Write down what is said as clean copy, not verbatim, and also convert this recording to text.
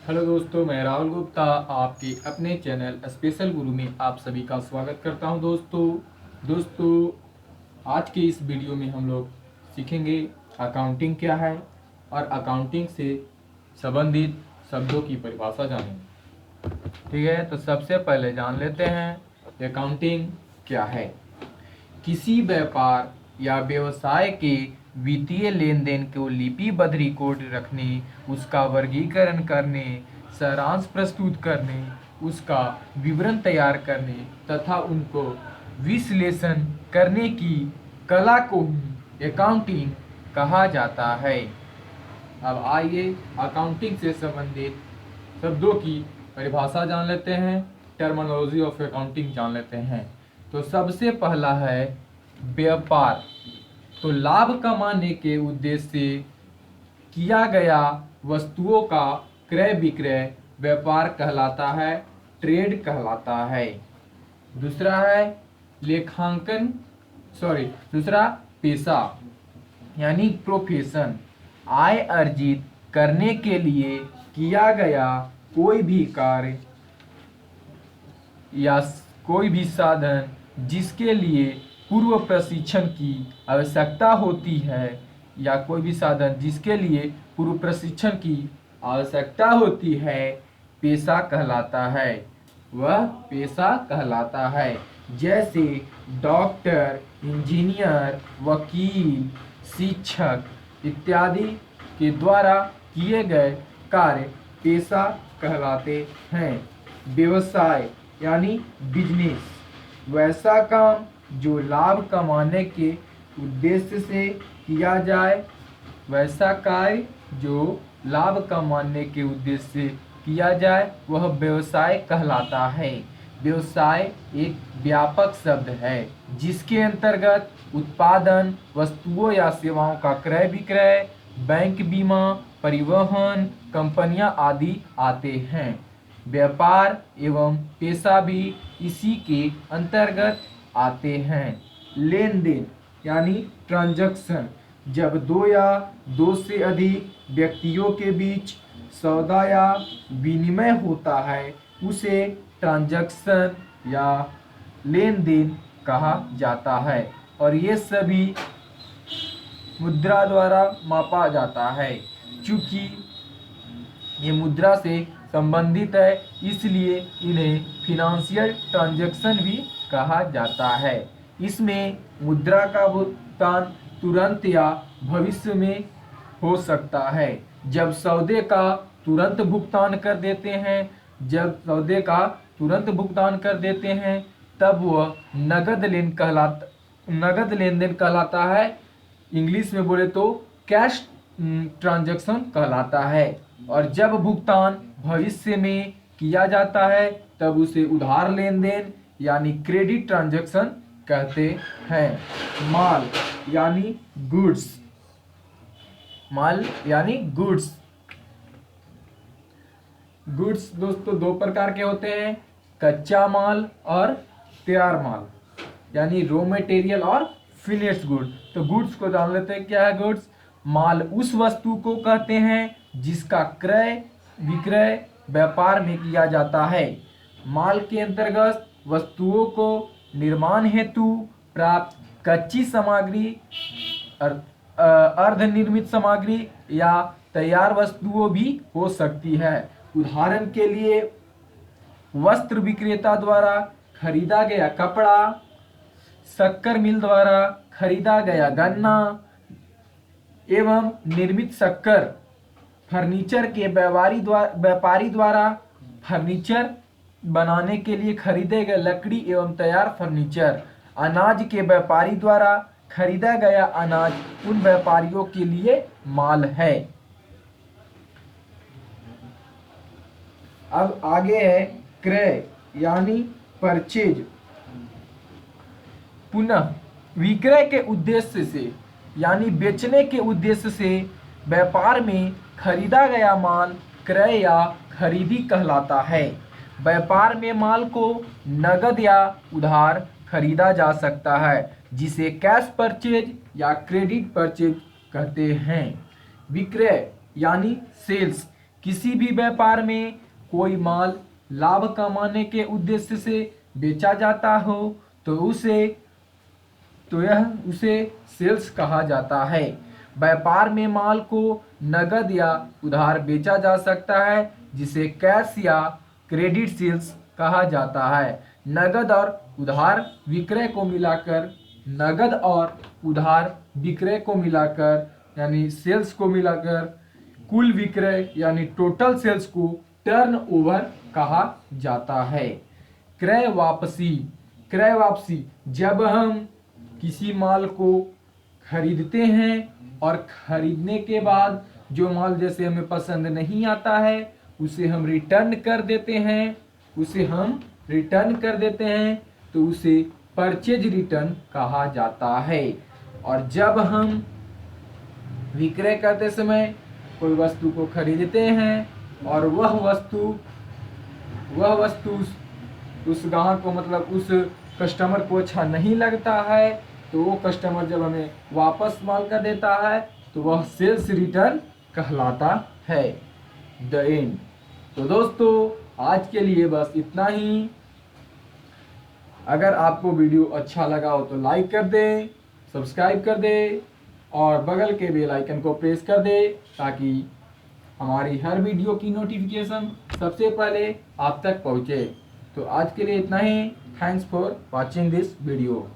Hello दोस्तों, मैं राहुल गुप्ता आपके अपने चैनल स्पेशल गुरु में आप सभी का स्वागत करता हूं। दोस्तों आज के इस वीडियो में हम लोग सीखेंगे अकाउंटिंग क्या है और अकाउंटिंग से संबंधित शब्दों की परिभाषा जानेंगे। ठीक है, तो सबसे पहले जान लेते हैं अकाउंटिंग क्या है। किसी व्यापार या व्यवसाय के वित्तीय लेन देन को लिपिबद्ध रिकॉर्ड रखने, उसका वर्गीकरण करने, सारांश प्रस्तुत करने, उसका विवरण तैयार करने तथा उनको विश्लेषण करने की कला को ही अकाउंटिंग कहा जाता है। अब आइए अकाउंटिंग से संबंधित शब्दों की परिभाषा जान लेते हैं, टर्मिनोलॉजी ऑफ अकाउंटिंग जान लेते हैं। तो सबसे पहला है व्यापार। तो लाभ कमाने के उद्देश्य से किया गया वस्तुओं का क्रय विक्रय व्यापार कहलाता है, ट्रेड कहलाता है। दूसरा है लेखांकन दूसरा पेशा यानी प्रोफेशन। आय अर्जित करने के लिए किया गया कोई भी कार्य या कोई भी साधन जिसके लिए पूर्व प्रशिक्षण की आवश्यकता होती है, या कोई भी साधन जिसके लिए पूर्व प्रशिक्षण की आवश्यकता होती है, पेशा कहलाता है। वह पेशा कहलाता है। जैसे डॉक्टर, इंजीनियर, वकील, शिक्षक इत्यादि के द्वारा किए गए कार्य पेशा कहलाते हैं। व्यवसाय यानी बिजनेस, वैसा काम जो लाभ कमाने के उद्देश्य से किया जाए, वैसा कार्य जो लाभ कमाने के उद्देश्य से किया जाए वह व्यवसाय कहलाता है। व्यवसाय एक व्यापक शब्द है जिसके अंतर्गत उत्पादन, वस्तुओं या सेवाओं का क्रय विक्रय, बैंक, बीमा, परिवहन, कंपनियां आदि आते हैं। व्यापार एवं पेशा भी इसी के अंतर्गत आते हैं। लेन देन यानी ट्रांजैक्शन, जब दो या दो से अधिक व्यक्तियों के बीच सौदा या विनिमय होता है उसे ट्रांजैक्शन या लेन देन कहा जाता है। और ये सभी मुद्रा द्वारा मापा जाता है। चूंकि ये मुद्रा से संबंधित है इसलिए इन्हें फिनेंशियल ट्रांजैक्शन भी कहा जाता है। इसमें मुद्रा का भुगतान तुरंत या भविष्य में हो सकता है। जब सौदे का तुरंत भुगतान कर देते हैं तब वह नगद लेन देन कहलाता है। इंग्लिश में बोले तो कैश ट्रांजैक्शन कहलाता है। और जब भुगतान भविष्य में किया जाता है तब उसे उधार लेन देन यानी क्रेडिट ट्रांजैक्शन कहते हैं। माल यानी गुड्स दोस्तों दो प्रकार के होते हैं, कच्चा माल और तैयार माल यानी रॉ मटेरियल और फिनिश्ड गुड। तो गुड्स को जान लेते हैं क्या है गुड्स। माल उस वस्तु को कहते हैं जिसका क्रय विक्रय व्यापार में किया जाता है। माल के अंतर्गत वस्तुओं को निर्माण हेतु प्राप्त कच्ची सामग्री, अर्धनिर्मित सामग्री या तैयार वस्तुओं भी हो सकती है। उदाहरण के लिए वस्त्र विक्रेता द्वारा खरीदा गया कपड़ा, शक्कर मिल द्वारा खरीदा गया गन्ना एवं निर्मित शक्कर, फर्नीचर के व्यापारी द्वारा फर्नीचर बनाने के लिए खरीदे गए लकड़ी एवं तैयार फर्नीचर, अनाज के व्यापारी द्वारा खरीदा गया अनाज उन व्यापारियों के लिए माल है। अब आगे है क्रय यानी परचेज। पुनः विक्रय के उद्देश्य से यानी बेचने के उद्देश्य से व्यापार में खरीदा गया माल क्रय या खरीदी कहलाता है। व्यापार में माल को नगद या उधार खरीदा जा सकता है जिसे कैश परचेज या क्रेडिट परचेज कहते हैं। विक्रय यानी सेल्स किसी भी व्यापार में कोई माल लाभ कमाने के उद्देश्य से बेचा जाता हो तो यह उसे सेल्स कहा जाता है। व्यापार में माल को नगद या उधार बेचा जा सकता है जिसे कैश या क्रेडिट सेल्स कहा जाता है। नगद और उधार विक्रय को मिलाकर नगद और उधार विक्रय को मिलाकर यानी सेल्स को मिलाकर कुल विक्रय यानी टोटल सेल्स को टर्नओवर कहा जाता है। क्रय वापसी जब हम किसी माल को खरीदते हैं और खरीदने के बाद जो माल जैसे हमें पसंद नहीं आता है उसे हम रिटर्न कर देते हैं तो उसे परचेज रिटर्न कहा जाता है। और जब हम विक्रय करते समय कोई वस्तु को खरीदते हैं और वह वस्तु उस ग्राहक को मतलब उस कस्टमर को अच्छा नहीं लगता है तो वो कस्टमर जब हमें वापस माल कर देता है तो वह सेल्स रिटर्न कहलाता है। The end. तो दोस्तों आज के लिए बस इतना ही। अगर आपको वीडियो अच्छा लगा हो तो लाइक कर दे, सब्सक्राइब कर दे और बगल के बेल आइकन को प्रेस कर दे ताकि हमारी हर वीडियो की नोटिफिकेशन सबसे पहले आप तक पहुंचे। तो आज के लिए इतना ही। Thanks for watching this video.